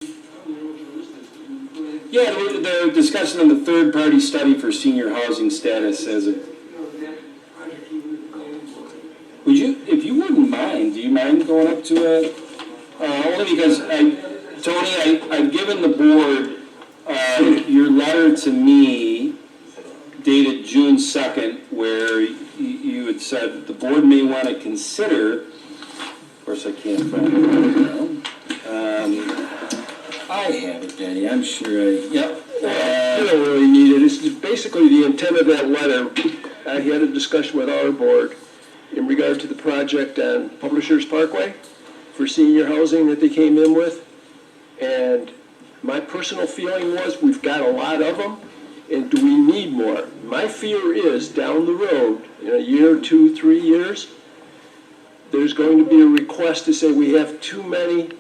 Yeah, the discussion on the third-party study for senior housing status as a. Would you, if you wouldn't mind, do you mind going up to a? Only because Tony, I've given the board your letter to me dated June 2nd, where you had said the board may want to consider. Of course, I can't find it right now. I have it, Danny. I'm sure yep. You don't really need it. It's basically the intent of that letter. I had a discussion with our board in regard to the project on Publishers Parkway for senior housing that they came in with. And my personal feeling was we've got a lot of them, and do we need more? My fear is down the road, in a year, 2, 3 years, there's going to be a request to say we have too many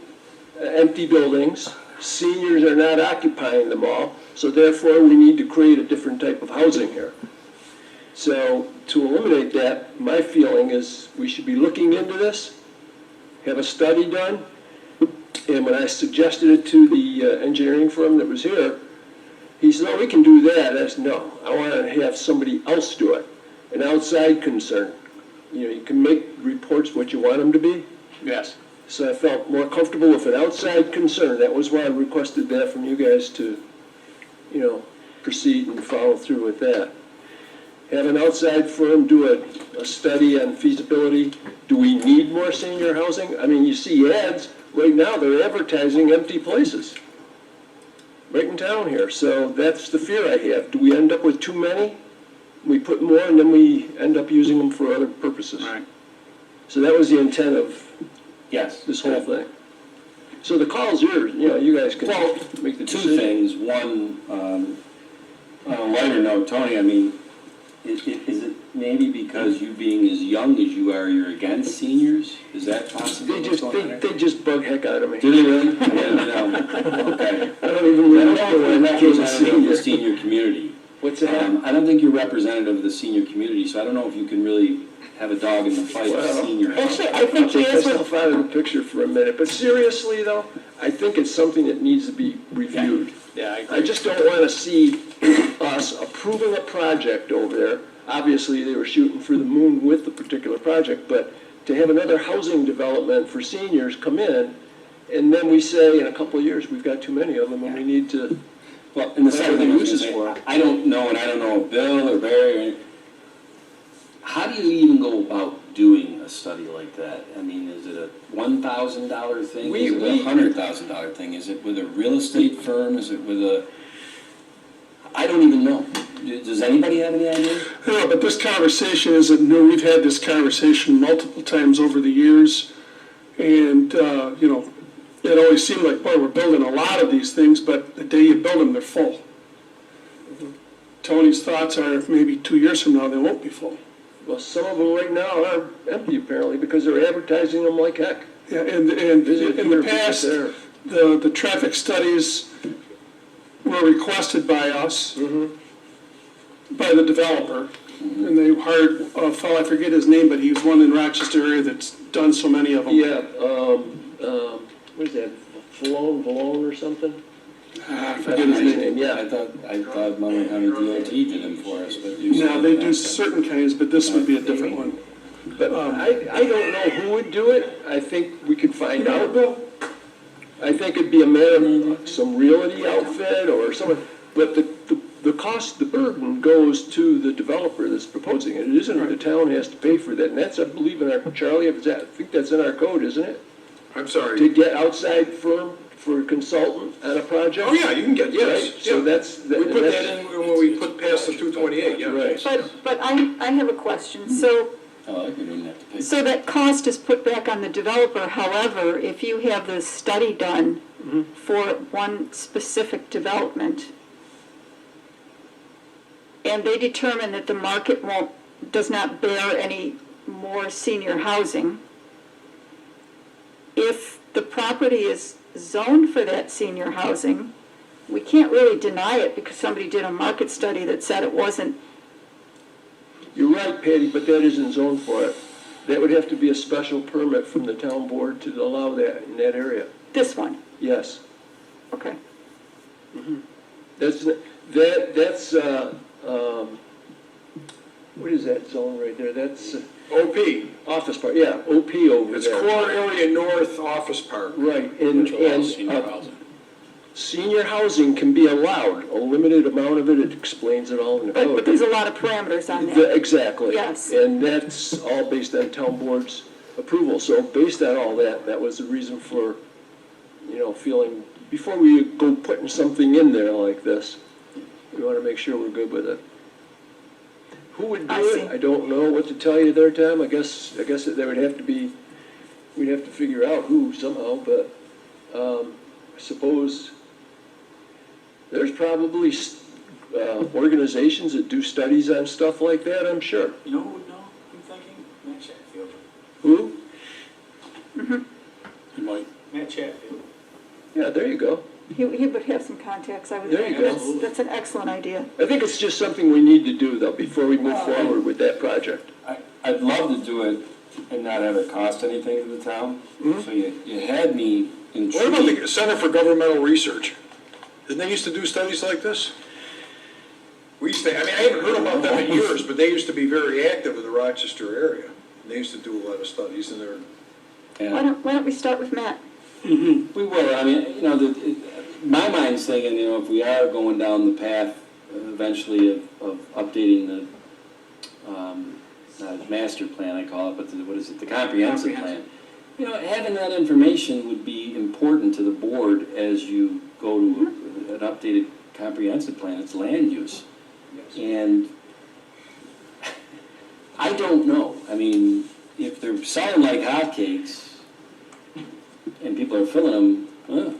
empty buildings. Seniors are not occupying them all, so therefore we need to create a different type of housing here. So to eliminate that, my feeling is we should be looking into this, have a study done, and when I suggested it to the engineering firm that was here, he said, oh, we can do that. I said, no, I want to have somebody else do it, an outside concern. You know, you can make reports what you want them to be. Yes. So I felt more comfortable with an outside concern. That was why I requested that from you guys to, you know, proceed and follow through with that. Have an outside firm do a study on feasibility. Do we need more senior housing? I mean, you see ads. Right now, they're advertising empty places right in town here. So that's the fear I have. Do we end up with too many? We put more and then we end up using them for other purposes. Right. So that was the intent of Yes. this whole thing. So the call's yours, you know, you guys can make the Two decision. things. One, on a lighter note, Tony, I mean, is it maybe because you being as young as you are, you're against seniors? Is that possible? They just bug heck out of me. Do they really? Yeah, no. Okay. I don't even remember when I was a Representative of the senior. senior community. What's that? I don't think you're representative of the senior community, so I don't know if you can really have a dog in the fight with Well, senior. Actually, I think he Take is. myself out of the picture for a minute, but seriously though, I think it's something that needs to be reviewed. Yeah, I just don't want to see us approving a project over there. Obviously, they were shooting for the moon with the particular project, but to have another housing development for seniors come in, and then we say in a couple of years, we've got too many of them and we need to, Well, and the second thing I was uses gonna for say, it. I don't know, and I don't know if Bill or Barry, how do you even go about doing a study like that? I mean, is it a $1,000 thing? Is it a $100,000 thing? Is it with a real estate firm? Is it with a, I don't even know. Does anybody have any idea? No, but this conversation isn't new. We've had this conversation multiple times over the years. And, you know, it always seemed like, boy, we're building a lot of these things, but the day you build them, they're full. Tony's thoughts are maybe 2 years from now, they won't be full. well, some of them right now are empty apparently because they're advertising them like heck. Yeah, and Visit in here, the visit past, there. the traffic studies were requested by us, by the developer. And they hired a fellow, I forget his name, but he was one in Rochester area that's done so many of them. Yeah, what is that, Valone or something? I forget his name. Yeah. I thought Montgomery County DOT did them for us, but you said. No, they do certain kinds, but this would be a different one. But I don't know who would do it. I think we could find out. I think it'd be a matter of some realty outfit or someone, but the cost, the burden goes to the developer that's proposing it. It isn't the town has to pay for that, and that's, I believe, in our, Charlie, I think that's in our code, isn't it? I'm sorry. To get outside firm for a consultant on a project? Oh, yeah, you can get, yes. Right? So yeah. that's. We put that in when we put past the 228, yeah. Right. But I have a question. So Oh, you didn't have to pay. So that cost is put back on the developer. However, if you have this study done for one specific development, and they determine that the market does not bear any more senior housing, if the property is zoned for that senior housing, we can't really deny it because somebody did a market study that said it wasn't. You're right, Patty, but that isn't zoned for it. That would have to be a special permit from the town board to allow that in that area. This one. Yes. Okay. That's, what is that zone right there? That's OP, office park, yeah, OP over it's there. core area north office park. Right, senior housing can be allowed, a limited amount of it, it explains it all in the But code. there's a lot of parameters on that. Exactly. Yes. And that's all based on town board's approval. So based on all that, that was the reason for, feeling, before we go putting something in there like this, we want to make sure we're good with it. Who would do I it? see. I don't know what to tell you there, Tom. I guess there would have to be, we'd have to figure out who somehow, but I suppose there's probably organizations that do studies on stuff like that, I'm sure. You know who would know, I'm thinking? Matt Chatfield. Who? He might. Matt Chatfield. Yeah, there you go. He would have some contacts, I would There think. you go. That's an excellent idea. I think it's just something we need to do, though, before we move forward with that project. I'd love to do it and not have it cost anything to the town. So you had me intrigued. What about the Center for Governmental Research? Didn't they used to do studies like this? We used to, I haven't heard about them in years, but they used to be very active in the Rochester area. They used to do a lot of studies in there. Yeah. Why don't we start with Matt? We will, my mind's thinking, if we are going down the path eventually of updating the, not master plan, I call it, but the comprehensive plan. Having that information would be important to the board as you go to an updated comprehensive plan, it's land use. And I don't know, if they're selling like hotcakes, and people are filling them,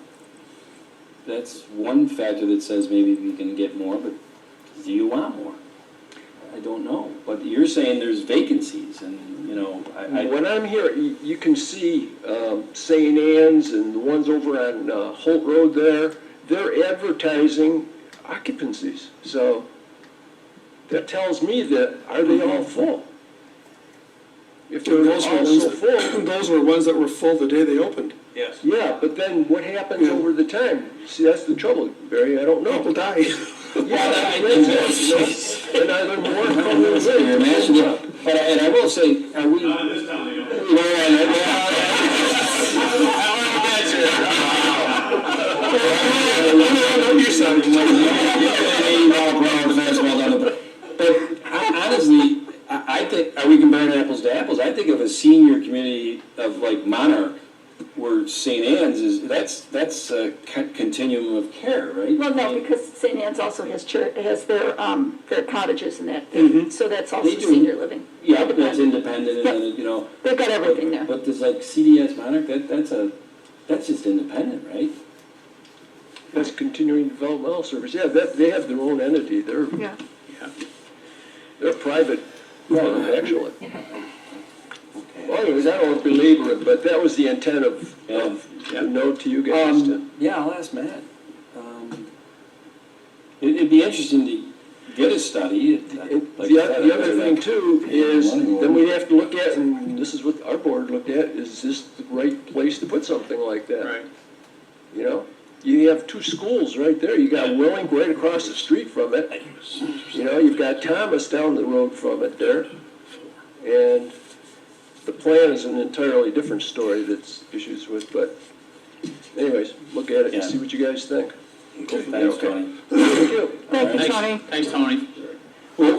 that's one factor that says maybe we can get more, but do you want more? I don't know, but you're saying there's vacancies, and, When I'm here, you can see St. Anne's and the ones over on Holt Road there, they're advertising occupancies. So that tells me that, are they all full? If they're all so full, Those were ones that were full the day they opened. Yes. yeah, but then what happens Yeah. over the time? See, that's the trouble, Barry, I don't know. People died. Yeah, and are there more coming You're in? matching up. And I will say, are we? You sounded But honestly, I think, are we comparing apples to apples? I think of a senior community of like Monarch, where St. Anne's is, that's a continuum of care, right? Well, no, because St. Anne's also has their cottages and that, so that's also They do. senior living. Yeah, but that's independent, and then, They've got everything there. But there's like CDS Monarch, that's just independent, right? That's continuing developmental service, yeah, they have their own entity, they're Yeah. private, actually. Well, anyways, I don't want to belabor it, but that was the intent of the note to you guys. Yeah, I'll ask Matt. It'd be interesting to get a study. The other thing too is, then we have to look at, and this is what our board looked at, is this the right place to put something like that? Right. You have two schools right there, you got Willing right across the street from it. You've got Thomas down the road from it there. And the plan is an entirely different story that's issues with, but anyways, look at it and see what you guys think. Thanks, Tony. Thank you. Thank you, Tony. Thanks, Tony.